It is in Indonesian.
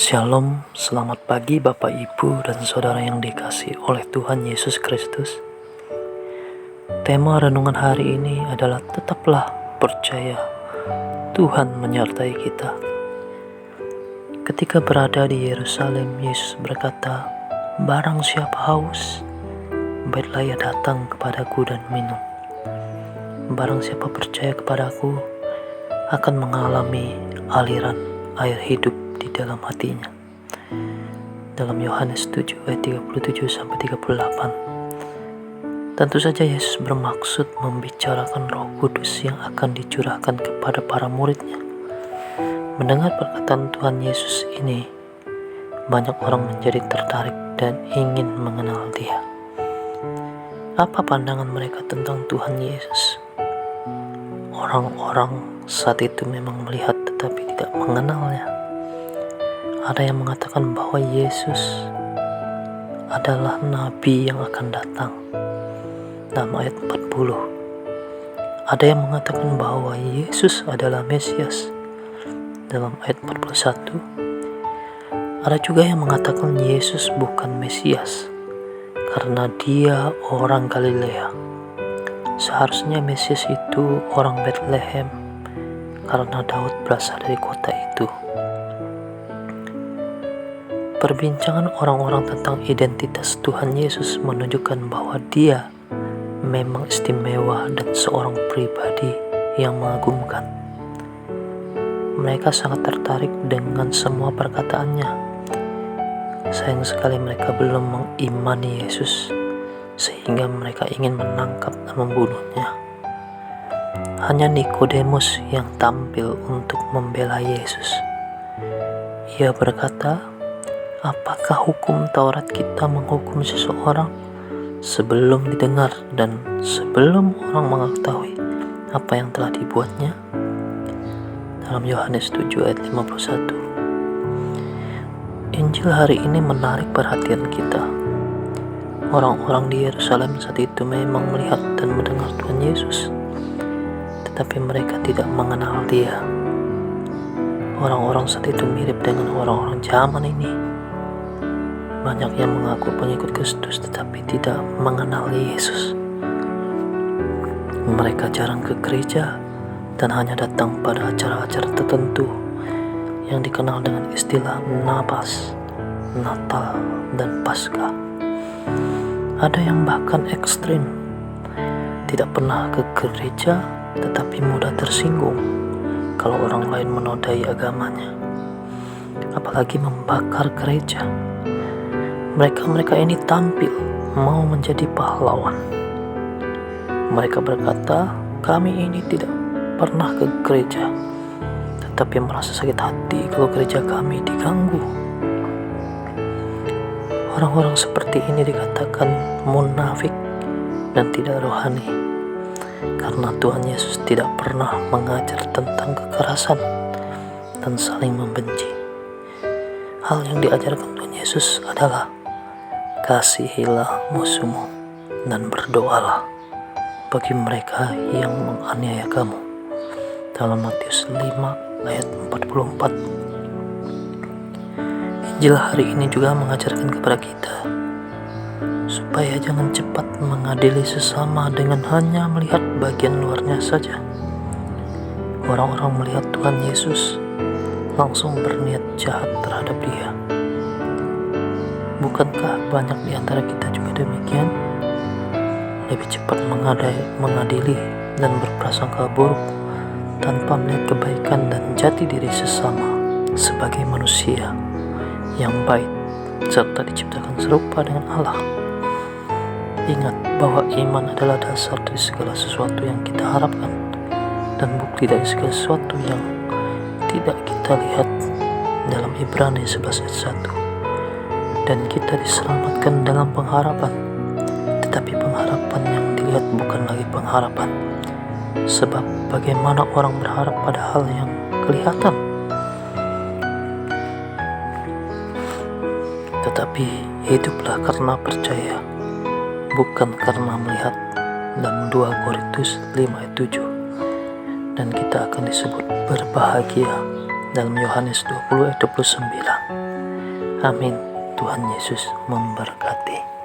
Shalom, selamat pagi Bapak Ibu dan Saudara yang dikasihi oleh Tuhan Yesus Kristus. Tema renungan hari ini adalah tetaplah percaya, Tuhan menyertai kita. Ketika berada di Yerusalem, Yesus berkata, "Barang siapa haus, baiklah ia datang kepadaku dan minum. Barang siapa percaya kepadaku, akan mengalami aliran air hidup di dalam hatinya." Dalam Yohanes 7 ayat 37-38. Tentu saja Yesus bermaksud membicarakan Roh Kudus yang akan dicurahkan kepada para muridnya. Mendengar perkataan Tuhan Yesus ini, banyak orang menjadi tertarik dan ingin mengenal Dia. Apa pandangan mereka tentang Tuhan Yesus? Orang-orang saat itu memang melihat tetapi tidak mengenalnya. Ada yang mengatakan bahwa Yesus adalah Nabi yang akan datang dalam ayat 40. Ada yang mengatakan bahwa Yesus adalah Mesias dalam ayat 41. Ada juga yang mengatakan Yesus bukan Mesias karena dia orang Galilea. Seharusnya Mesias itu orang Bethlehem karena Daud berasal dari kota itu. Perbincangan orang-orang tentang identitas Tuhan Yesus menunjukkan bahwa Dia memang istimewa dan seorang pribadi yang mengagumkan. Mereka sangat tertarik dengan semua perkataannya. Sayang sekali mereka belum mengimani Yesus, sehingga mereka ingin menangkap dan membunuhnya. Hanya Nikodemus yang tampil untuk membela Yesus. Ia berkata, "Apakah hukum Taurat kita menghukum seseorang sebelum didengar dan sebelum orang mengetahui apa yang telah dibuatnya?" Dalam Yohanes 7 ayat 51. Injil hari ini menarik perhatian kita. Orang-orang di Yerusalem saat itu memang melihat dan mendengar Tuhan Yesus, tetapi mereka tidak mengenal Dia. Orang-orang saat itu mirip dengan orang-orang zaman ini. Banyak yang mengaku pengikut Kristus tetapi tidak mengenal Yesus. Mereka jarang ke gereja dan hanya datang pada acara-acara tertentu yang dikenal dengan istilah Napas, Natal, dan Paskah. Ada yang bahkan ekstrim, tidak pernah ke gereja tetapi mudah tersinggung kalau orang lain menodai agamanya, apalagi membakar gereja. Mereka ini tampil mau menjadi pahlawan. Mereka berkata, "Kami ini tidak pernah ke gereja, tetapi merasa sakit hati kalau gereja kami diganggu." Orang-orang seperti ini dikatakan munafik dan tidak rohani, karena Tuhan Yesus tidak pernah mengajar tentang kekerasan dan saling membenci. Hal yang diajarkan Tuhan Yesus adalah kasihilah musuhmu dan berdoalah bagi mereka yang menganiaya kamu. Dalam Matius 5 ayat 44. Injil hari ini juga mengajarkan kepada kita supaya jangan cepat mengadili sesama dengan hanya melihat bagian luarnya saja. Orang-orang melihat Tuhan Yesus langsung berniat jahat terhadap Dia. Bukankah banyak di antara kita juga demikian? Lebih cepat mengadili dan berprasangka buruk tanpa melihat kebaikan dan jati diri sesama sebagai manusia yang baik serta diciptakan serupa dengan Allah. Ingat bahwa iman adalah dasar dari segala sesuatu yang kita harapkan dan bukti dari segala sesuatu yang tidak kita lihat. Dalam Ibrani 11 ayat 1. Dan kita diselamatkan dalam pengharapan, tetapi pengharapan yang dilihat bukan lagi pengharapan. Sebab bagaimana orang berharap pada hal yang kelihatan? Tetapi hiduplah karena percaya, bukan karena melihat. Dalam 2 Korintus 5 ayat 7. Dan kita akan disebut berbahagia dalam Yohanes 20 ayat 29. Amin. Tuhan Yesus memberkati.